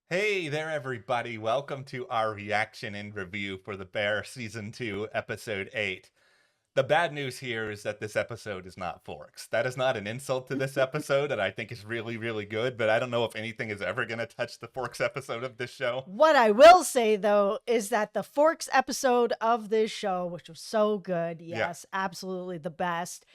Hey there, everybody. Welcome to our reaction and review for The Bear Season 2, Episode 8. The bad news here is that this episode is not Forks. That is not an insult to this episode, and I think is really, really good, but I don't know if anything is ever going to touch the Forks episode of this show. What I will say though is that the Forks episode of this show, which was so good, Yeah. yes, absolutely the best,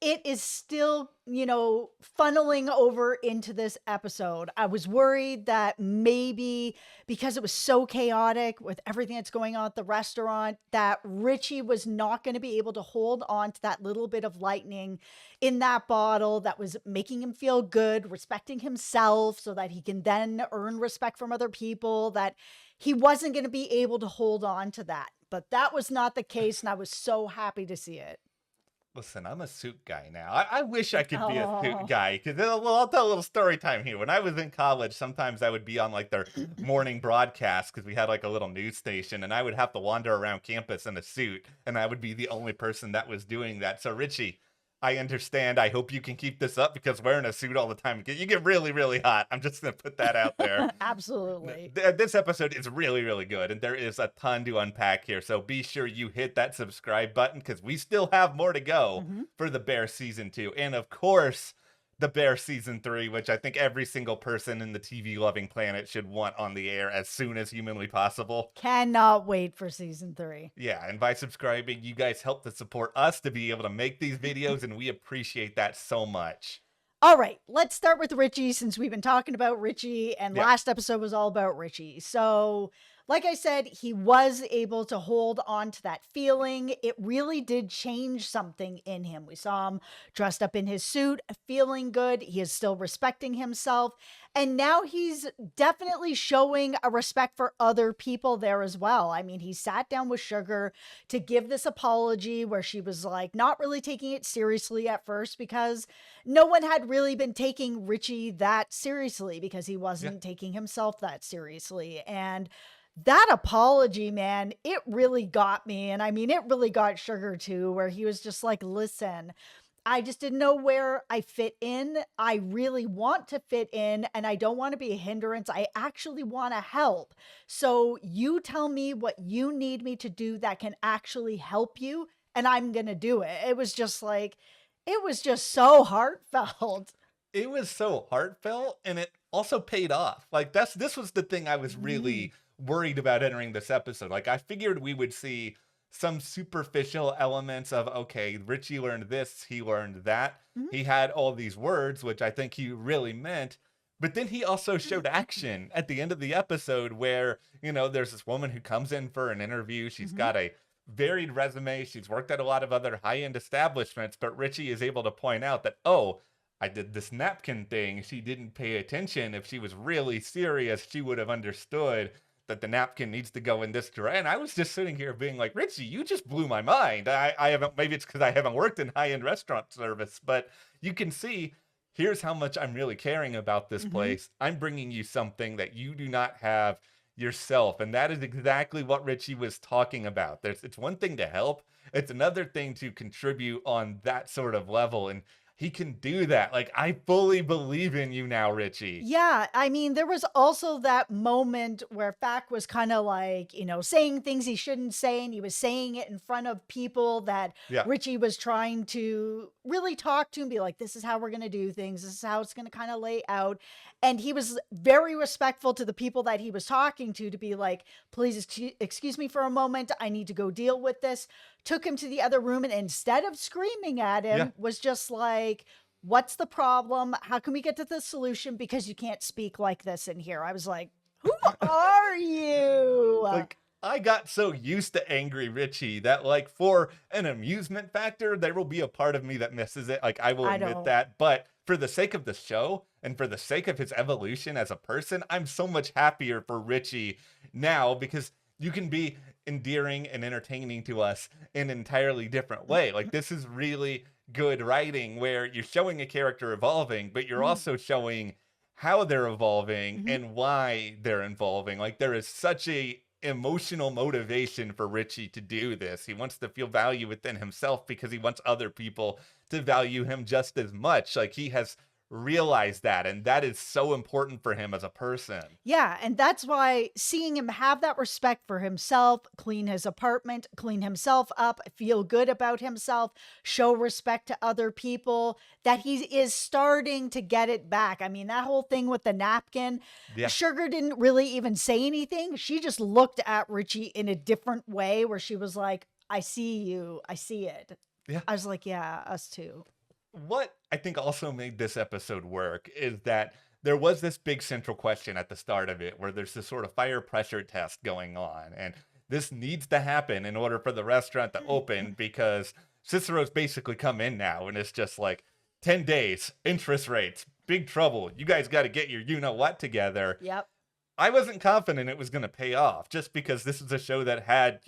it is still, funneling over into this episode. I was worried that maybe because it was so chaotic with everything that's going on at the restaurant, that Richie was not going to be able to hold on to that little bit of lightning in that bottle that was making him feel good, respecting himself so that he can then earn respect from other people, that he wasn't going to be able to hold on to that. But that was not the case, and I was so happy to see it. Listen, I'm a suit guy now. I wish I could be a suit Oh. guy because I'll tell a little story time here. When I was in college, sometimes I would be on like their morning broadcast because we had like a little news station, and I would have to wander around campus in a suit, and I would be the only person that was doing that. So, Richie, I understand. I hope you can keep this up because wearing a suit all the time, you get really, really hot. I'm just going to put that out there. Absolutely. This episode is really, really good, and there is a ton to unpack here. So be sure you hit that subscribe button because we still have more to go Mhm. for The Bear Season 2. And of course, The Bear Season 3, which I think every single person in the TV loving planet should want on the air as soon as humanly possible. Cannot wait for season 3. Yeah, and by subscribing, you guys help to support us to be able to make these videos, and we appreciate that so much. All right, let's start with Richie since we've been talking about Richie and Yeah. last episode was all about Richie. So, like I said, he was able to hold on to that feeling. It really did change something in him. We saw him dressed up in his suit, feeling good. He is still respecting himself. And now he's definitely showing a respect for other people there as well. I mean, he sat down with Sugar to give this apology where she was like not really taking it seriously at first because no one had really been taking Richie that seriously because he Yeah. wasn't taking himself that seriously. And that apology, man, it really got me. And I mean, it really got Sugar too, where he was just like, listen, I just didn't know where I fit in. I really want to fit in and I don't want to be a hindrance. I actually want to help. So you tell me what you need me to do that can actually help you, and I'm going to do it. It was just like, it was just so heartfelt. It was so heartfelt, and it also paid off. Like this was the thing I was Mm, really worried about entering this episode. Like I figured we would see some superficial elements of, okay, Richie learned this, he learned that. mhm. He had all these words, which I think he really meant. But then he also showed action at the end of the episode where, there's this woman who comes in for an interview. She's Mhm. got a varied resume. She's worked at a lot of other high-end establishments, but Richie is able to point out that, oh, I did this napkin thing. She didn't pay attention. If she was really serious, she would have understood that the napkin needs to go in this direction. And I was just sitting here being like, Richie, you just blew my mind. I haven't, maybe it's because I haven't worked in high end restaurant service, but you can see here's how much I'm really caring about this Mhm. place. I'm bringing you something that you do not have yourself. And that is exactly what Richie was talking about. It's one thing to help, it's another thing to contribute on that sort of level. And he can do that. Like, I fully believe in you now, Richie. Yeah, I mean, there was also that moment where Fack was kind of like, saying things he shouldn't say, and he was saying it in front of people that Yeah. Richie was trying to really talk to and be like, this is how we're going to do things. This is how it's going to kind of lay out. And he was very respectful to the people that he was talking to be like, please excuse me for a moment. I need to go deal with this. Took him to the other room, and instead of screaming at Yeah. him, was just like, what's the problem? How can we get to the solution? Because you can't speak like this in here. I was like, who are you? Like, I got so used to Angry Richie that, like, for an amusement factor, there will be a part of me that misses it. Like, I will I admit don't. that. But for the sake of the show and for the sake of his evolution as a person, I'm so much happier for Richie now because you can be endearing and entertaining to us in an entirely different way. Like, this is really good writing where you're showing a character evolving, but you're Mm, also showing how they're evolving mhm. and why they're evolving. Like there is such a emotional motivation for Richie to do this. He wants to feel value within himself because he wants other people to value him just as much. Like he has realize that, and that is so important for him as a person. Yeah, and that's why seeing him have that respect for himself, clean his apartment, clean himself up, feel good about himself, show respect to other people, that he is starting to get it back. I mean, that whole thing with the napkin, Yeah, Sugar didn't really even say anything. She just looked at Richie in a different way where she was like, I see you, I see it. yeah. I was like, yeah, us too. What I think also made this episode work is that there was this big central question at the start of it where there's this sort of fire pressure test going on. And this needs to happen in order for the restaurant to open because Cicero's basically come in now and it's just like 10 days, interest rates, big trouble. You guys got to get your you know what together. Yep. I wasn't confident it was going to pay off just because this is a show that had,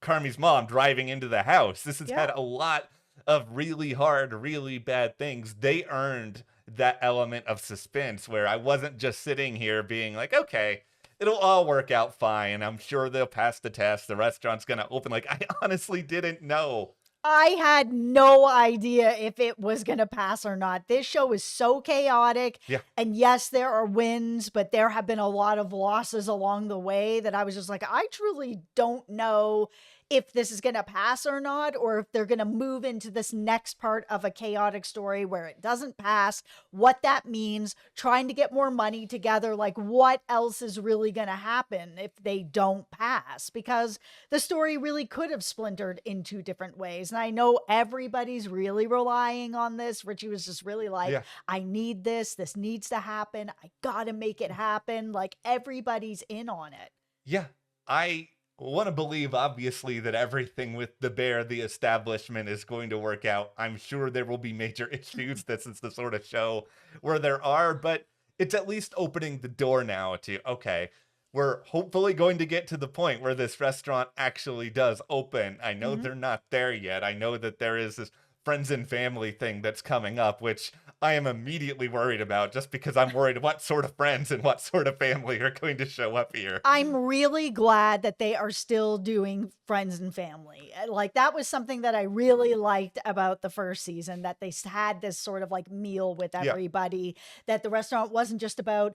Carmy's mom driving into the house. This has Yeah. had a lot of really hard, really bad things. They earned that element of suspense where I wasn't just sitting here being like, okay, it'll all work out fine. I'm sure they'll pass the test. The restaurant's going to open. Like, I honestly didn't know. I had no idea if it was going to pass or not. This show is so chaotic. Yeah. And yes, there are wins, but there have been a lot of losses along the way that I was just like, I truly don't know if this is going to pass or not, or if they're going to move into this next part of a chaotic story where it doesn't pass, what that means, trying to get more money together, like what else is really going to happen if they don't pass, because the story really could have splintered in two different ways. And I know everybody's really relying on this. Richie was just really like, Yeah. I need this. This needs to happen. I got to make it happen. Like everybody's in on it. Yeah. I want to believe, obviously, that everything with the bear, the establishment, is going to work out. I'm sure there will be major issues. This is the sort of show where there are, but it's at least opening the door now to, okay, we're hopefully going to get to the point where this restaurant actually does open. I know Mhm. they're not there yet. I know that there is this friends and family thing that's coming up, which I am immediately worried about just because I'm worried what sort of friends and what sort of family are going to show up here. I'm really glad that they are still doing friends and family. Like that was something that I really liked about the first season, that they had this sort of like meal with Yeah. everybody, that the restaurant wasn't just about,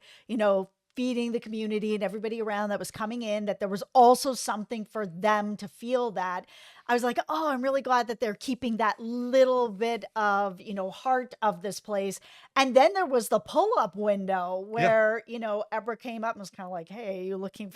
feeding the community and everybody around that was coming in, that there was also something for them to feel that. I was like, oh, I'm really glad that they're keeping that little bit of, heart of this place. And then there was the pull-up window Yeah. where, Ebra came up and was kind of like, hey, you're looking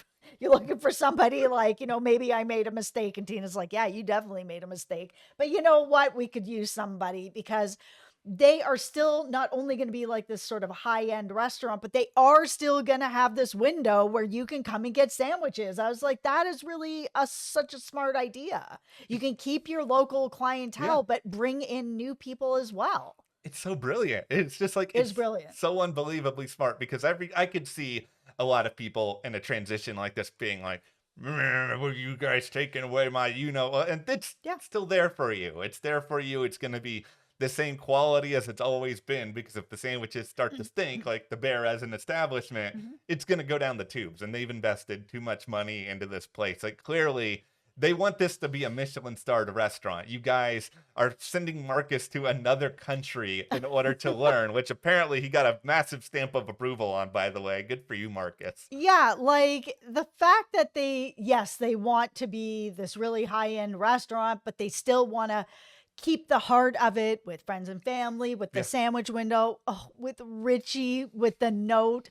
for somebody, like, maybe I made a mistake. And Tina's like, yeah, you definitely made a mistake. But you know what? We could use somebody, because they are still not only going to be like this sort of high-end restaurant, but they are still going to have this window where you can come and get sandwiches. I was like, that is really such a smart idea. You can keep your local clientele, Yeah. but bring in new people as well. It's so brilliant. It's just like It's it's brilliant. so unbelievably smart because I could see a lot of people in a transition like this being like, "Well, you guys taking away my and it's Yeah. still there for you. It's there for you. It's going to be the same quality as it's always been because if the sandwiches start to stink like the bear as an establishment, Mhm. it's going to go down the tubes, and they've invested too much money into this place. Like clearly they want this to be a Michelin starred restaurant. You guys are sending Marcus to another country in order to learn, which apparently he got a massive stamp of approval on, by the way. Good for you, Marcus. Yeah, like the fact that yes, they want to be this really high-end restaurant, but they still want to keep the heart of it with friends and family, with the Yeah. sandwich window, with Richie, with the note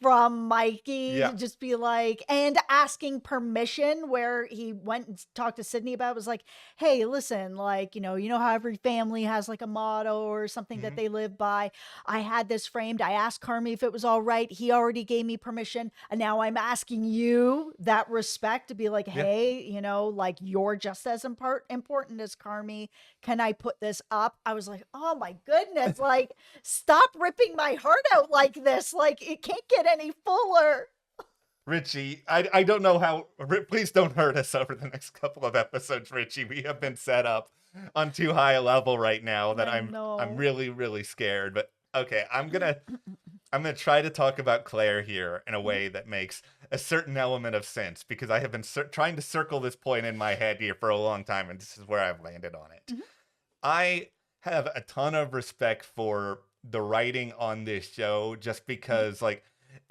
from Mikey Yeah. to just be like, and asking permission, where he went and talked to Sydney about it, was like, hey, listen, like, how every family has like a motto or something that Mhm. they live by. I had this framed. I asked Carmy if it was all right. He already gave me permission. And now I'm asking you that respect to be like, Yeah. hey, like you're just as important as Carmy. Can I put this up? I was like, oh my goodness, like stop ripping my heart out like this. Like it can't get any fuller. Richie, I don't know how. Please don't hurt us over the next couple of episodes, Richie. We have been set up on too high a level right now that I I'm know. really really scared. But okay, I'm gonna try to talk about Claire here in a way that makes a certain element of sense because I have been trying to circle this point in my head here for a long time, and this is where I've landed on it. Mhm. I have a ton of respect for the writing on this show, just Mhm. because, like,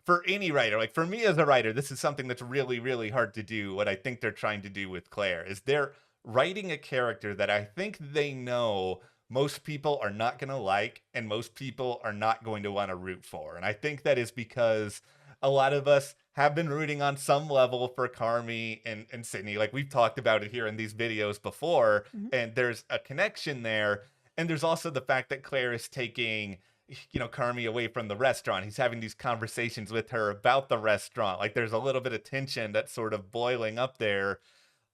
for any writer, like for me as a writer, this is something that's really, really hard to do. What I think they're trying to do with Claire is they're writing a character that I think they know most people are not going to like and most people are not going to want to root for. And I think that is because a lot of us have been rooting on some level for Carmy and Sydney. Like we've talked about it here in these videos before, Mhm. and there's a connection there. And there's also the fact that Claire is taking, Carmy away from the restaurant. He's having these conversations with her about the restaurant. Like there's a little bit of tension that's sort of boiling up there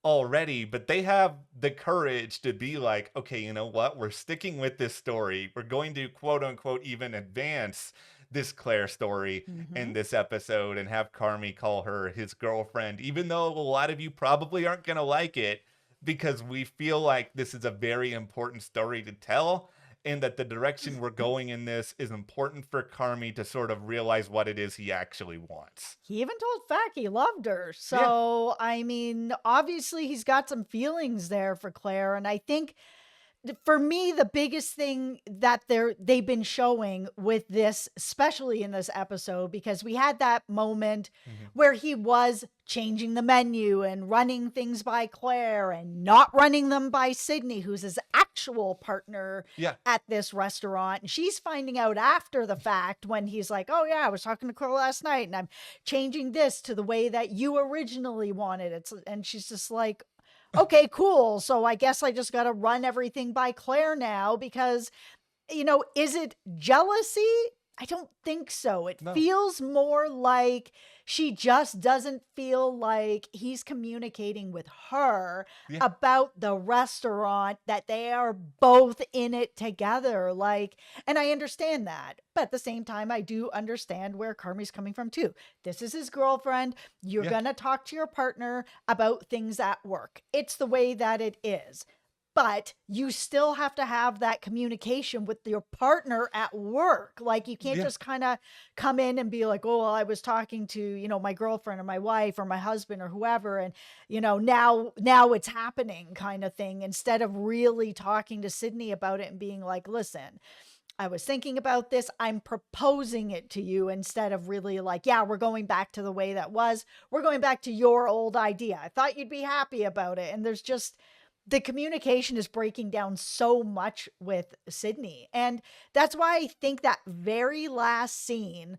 already, but they have the courage to be like, okay, you know what? We're sticking with this story. We're going to quote unquote even advance this Claire story in Mhm. this episode and have Carmy call her his girlfriend, even though a lot of you probably aren't going to like it because we feel like this is a very important story to tell and that the direction we're going in this is important for Carmy to sort of realize what it is he actually wants. He even told Fack he loved her. Yeah. So, I mean, obviously he's got some feelings there for Claire. And I think for me, the biggest thing that they've been showing with this, especially in this episode, because we had that moment Mhm. where he was changing the menu and running things by Claire and not running them by Sydney, who's his actual partner Yeah. at this restaurant. And she's finding out after the fact when he's like, "Oh yeah, I was talking to Claire last night and I'm changing this to the way that you originally wanted it." And she's just like, okay, cool. So I guess I just got to run everything by Claire now because, is it jealousy? I don't think so. It No. feels more like she just doesn't feel like he's communicating with her Yeah. about the restaurant, that they are both in it together. Like, and I understand that. But at the same time, I do understand where Carmi's coming from too. This is his girlfriend. You're Yeah. going to talk to your partner about things at work. It's the way that it is. But you still have to have that communication with your partner at work. Like, you can't Yeah. just kind of come in and be like, "Oh, well, I was talking to, my girlfriend or my wife or my husband or whoever, and now it's happening," kind of thing, instead of really talking to Sydney about it and being like, "Listen, I was thinking about this. I'm proposing it to you," instead of really like, "Yeah, we're going back to the way that was. We're going back to your old idea. I thought you'd be happy about it." And there's just the communication is breaking down so much with Sydney. And that's why I think that very last scene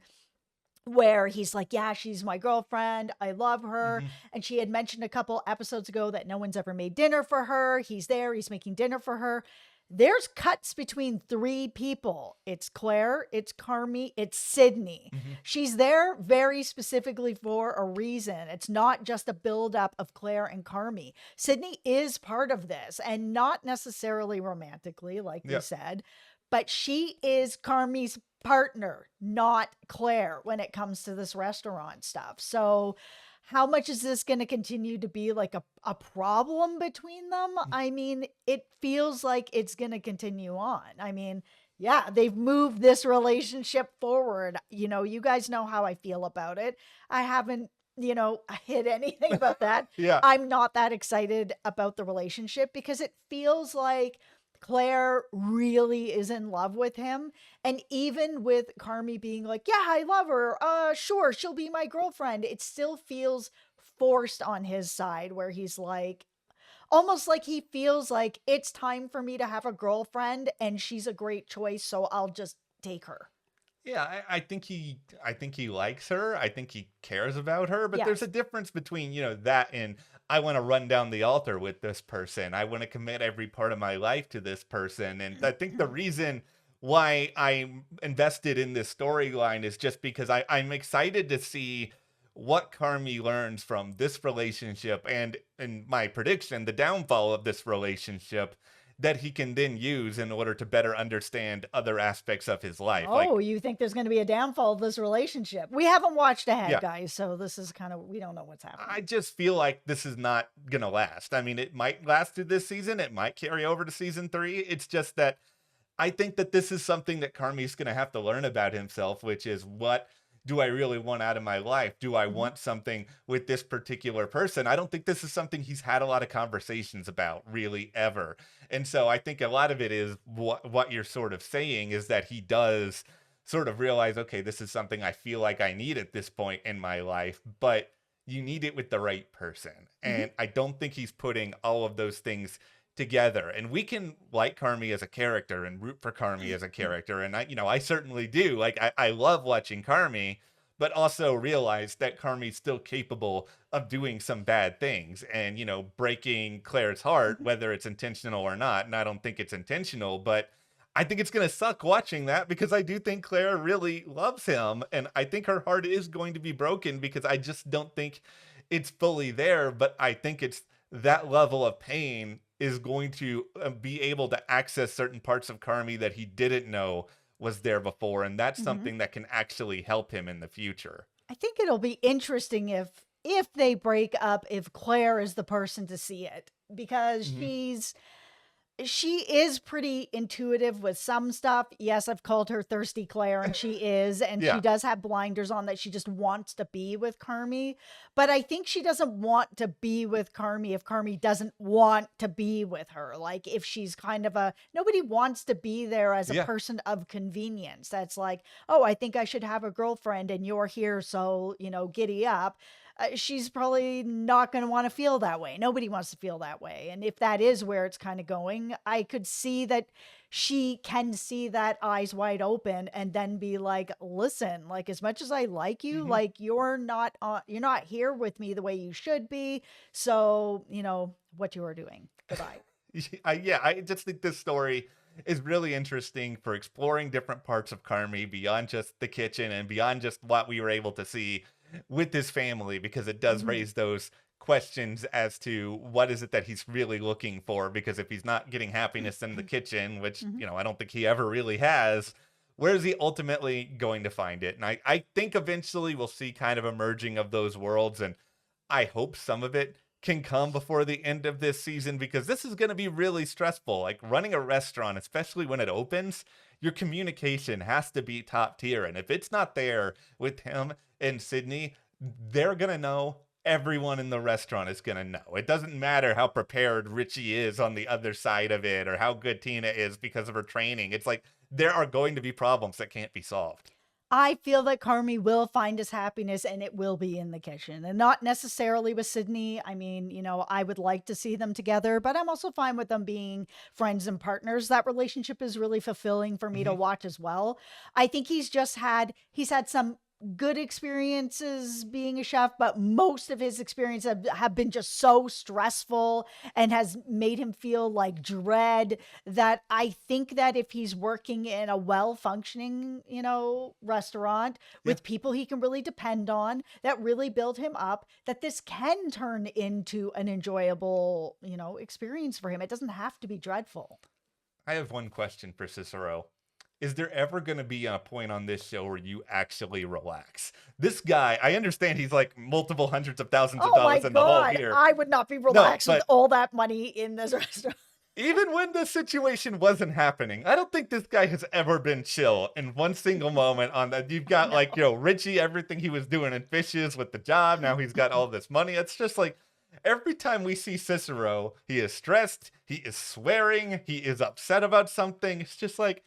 where he's like, "Yeah, she's my girlfriend. I love her." Mhm. And she had mentioned a couple episodes ago that no one's ever made dinner for her. He's there, he's making dinner for her. There's cuts between three people. It's Claire, it's Carmy, it's Sydney. Mhm. She's there very specifically for a reason. It's not just a buildup of Claire and Carmy. Sydney is part of this, and not necessarily romantically, like we Yeah. said, but she is Carmy's partner, not Claire, when it comes to this restaurant stuff. So, how much is this going to continue to be like a problem between them? I mean, it feels like it's going to continue on. I mean, yeah, they've moved this relationship forward. You guys know how I feel about it. I haven't, hit anything about that. Yeah. I'm not that excited about the relationship because it feels like Claire really is in love with him. And even with Carmy being like, "Yeah, I love her. Sure, she'll be my girlfriend," it still feels forced on his side, where he's like, almost like he feels like it's time for me to have a girlfriend and she's a great choice, so I'll just take her. Yeah, I think he likes her. I think he cares about her, but there's a Yes. difference between, that and I want to run down the altar with this person. I want to commit every part of my life to this person. And I think the reason why I'm invested in this storyline is just because I'm excited to see what Carmi learns from this relationship and in my prediction, the downfall of this relationship that he can then use in order to better understand other aspects of his life. Oh, Like, you think there's going to be a downfall of this relationship? We haven't watched ahead, yeah, guys, so this is kind of, we don't know what's I happening. just feel like this is not gonna last. I mean, it might last through this season. It might carry over to season 3. It's just that I think that this is something that Carmi's gonna have to learn about himself, which is what do I really want out of my life? Do I Mhm. want something with this particular person? I don't think this is something he's had a lot of conversations about really ever. And so I think a lot of it is what you're sort of saying is that he does sort of realize, okay, this is something I feel like I need at this point in my life, but you need it with the right person. Mhm. And I don't think he's putting all of those things together. And we can like Carmy as a character and root for Carmy as a character. And I certainly do. Like, I love watching Carmy, but also realize that Carmy's still capable of doing some bad things and, breaking Claire's heart, Mhm. whether it's intentional or not. And I don't think it's intentional, but I think it's going to suck watching that because I do think Claire really loves him. And I think her heart is going to be broken because I just don't think it's fully there. But I think it's that level of pain is going to be able to access certain parts of Carmy that he didn't know was there before. And that's Mhm. something that can actually help him in the future. I think it'll be interesting if they break up, if Claire is the person to see it, because Hmm. she is pretty intuitive with some stuff. Yes, I've called her thirsty Claire, and she is, and she Yeah. does have blinders on that she just wants to be with Carmy. But I think she doesn't want to be with Carmy if Carmy doesn't want to be with her. Like, if she's kind of nobody wants to be there as a Yeah. person of convenience. That's like, oh, I think I should have a girlfriend, and you're here, so, giddy up. She's probably not going to want to feel that way. Nobody wants to feel that way. And if that is where it's kind of going, I could see that she can see that eyes wide open and then be like, listen, like, as much as I like you, Hmm. like, you're not here with me the way you should be. So, what you are doing. Goodbye. I just think this story is really interesting for exploring different parts of Carmy beyond just the kitchen and beyond just what we were able to see with his family, because it does Mhm. raise those questions as to what is it that he's really looking for. Because if he's not getting happiness in the kitchen, which, Mhm. I don't think he ever really has, where is he ultimately going to find it? And I think eventually we'll see kind of a merging of those worlds. And I hope some of it can come before the end of this season because this is going to be really stressful. Like running a restaurant, especially when it opens, your communication has to be top tier. And if it's not there with him and Sydney, they're going to know. Everyone in the restaurant is going to know. It doesn't matter how prepared Richie is on the other side of it or how good Tina is because of her training. It's like there are going to be problems that can't be solved. I feel that Carmy will find his happiness and it will be in the kitchen and not necessarily with Sydney. I mean, I would like to see them together, but I'm also fine with them being friends and partners. That relationship is really fulfilling for me to Mhm. watch as well. I think he's had some good experiences being a chef, but most of his experiences have been just so stressful and has made him feel like dread that I think that if he's working in a well functioning, restaurant Yeah. with people he can really depend on that really build him up, that this can turn into an enjoyable, experience for him. It doesn't have to be dreadful. I have one question for Cicero. Is there ever going to be a point on this show where you actually relax? This guy, I understand he's like multiple hundreds of thousands of Oh my dollars in the hole God. here. I would not be No, relaxed with but all that money in this restaurant. even when the situation wasn't happening, I don't think this guy has ever been chill in one single moment on that. You've got No. like, Richie, everything he was doing in Fishes with the job. Now he's got all this money. It's just like every time we see Cicero, he is stressed, he is swearing, he is upset about something. It's just like,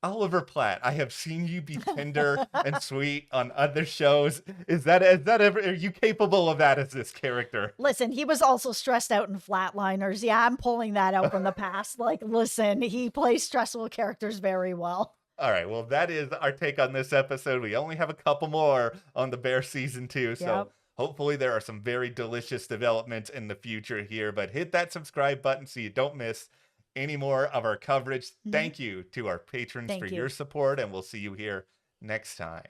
Oliver Platt, I have seen you be tender and sweet on other shows. Is that ever, are you capable of that as this character? Listen, he was also stressed out in Flatliners. Yeah, I'm pulling that out from the past. Like, listen, he plays stressful characters very well. All right, well, that is our take on this episode. We only have a couple more on the Bear season 2, so Yep. hopefully there are some very delicious developments in the future here. But hit that subscribe button so you don't miss any more of our coverage. Mhm. Thank you to our patrons for Thank your you. support, and we'll see you here next time.